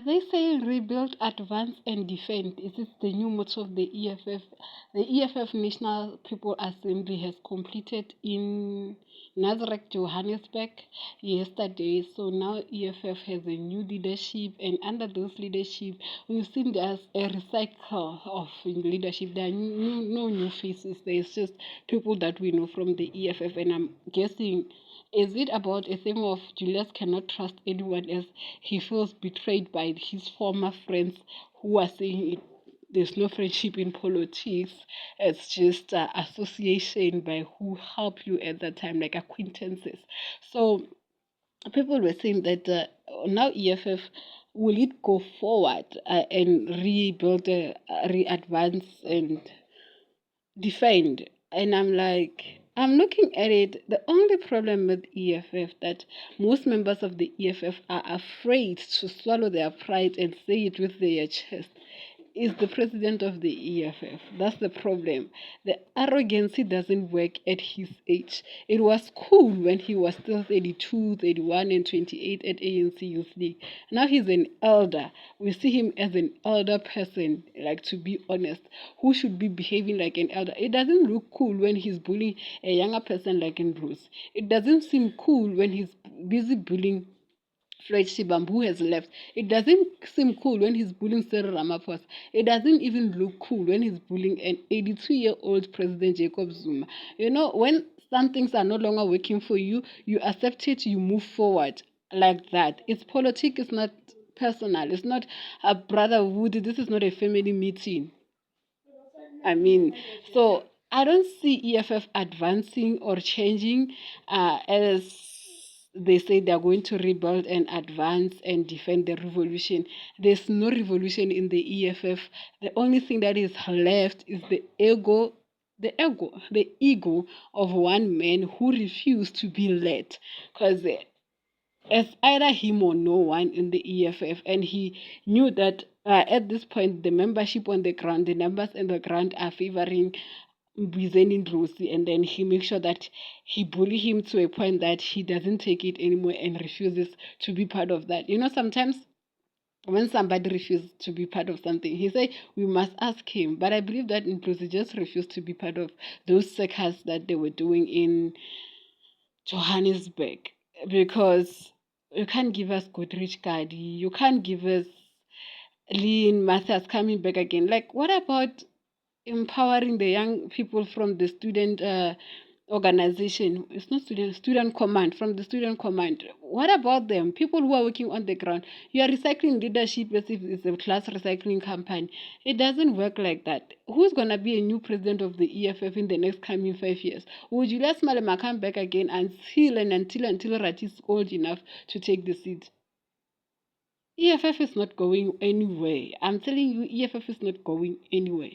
they saying rebuild, advance, and defend? Is this the new motto of the EFF? The EFF National People Assembly has completed in Nazareth, Johannesburg yesterday. So now EFF has a new leadership, and under those leadership, we've seen there's a recycle of leadership. There are no new faces. There's just people that we know from the EFF, and I'm guessing, is it about a thing of Julius cannot trust anyone as he feels betrayed by his former friends who are saying there's no friendship in politics, it's just association by who helped you at that time, like acquaintances. So people were saying that now EFF, will it go forward and rebuild, re-advance and defend? And I'm like, I'm looking at it. The only problem with EFF that most members of the EFF are afraid to swallow their pride and say it with their chest is the president of the EFF. That's the problem. The arrogancy doesn't work at his age. It was cool when he was still 32, 31, and 28 at ANC Youth League. Now he's an elder. We see him as an elder person, like, to be honest, who should be behaving like an elder. It doesn't look cool when he's bullying a younger person like in Bruce. It doesn't seem cool when he's busy bullying Floyd Shibam, who has left. It doesn't seem cool when he's bullying Cyril Ramaphosa. It doesn't even look cool when he's bullying an 82-year-old President Jacob Zuma. You know, when some things are no longer working for you, you accept it, you move forward like that. It's politics, it's not personal. It's not a brotherhood. This is not a family meeting. I mean, so I don't see EFF advancing or changing as they say they're going to rebuild and advance and defend the revolution. There's no revolution in the EFF. The only thing that is left is the ego of one man who refused to be led. Because it's either him or no one in the EFF, and he knew that at this point the membership on the ground, the numbers on the ground are favoring Mbizeni Ndlozi, and then he makes sure that he bully him to a point that he doesn't take it anymore and refuses to be part of that. You know, sometimes when somebody refuses to be part of something, he say we must ask him. But I believe that Ndlozi just refused to be part of those circus that they were doing in Johannesburg, because you can't give us Godrich Gadi, you can't give us Lean Matthias coming back again. Like, what about empowering the young people from the student organization? It's not student command, from the student command. What about them? People who are working on the ground. You are recycling leadership as if it's a class recycling company. It doesn't work like that. Who's gonna be a new president of the EFF in the next coming 5 years? Would Julius Malema come back again until Rat is old enough to take the seat? EFF is not going anywhere. I'm telling you, EFF is not going anywhere.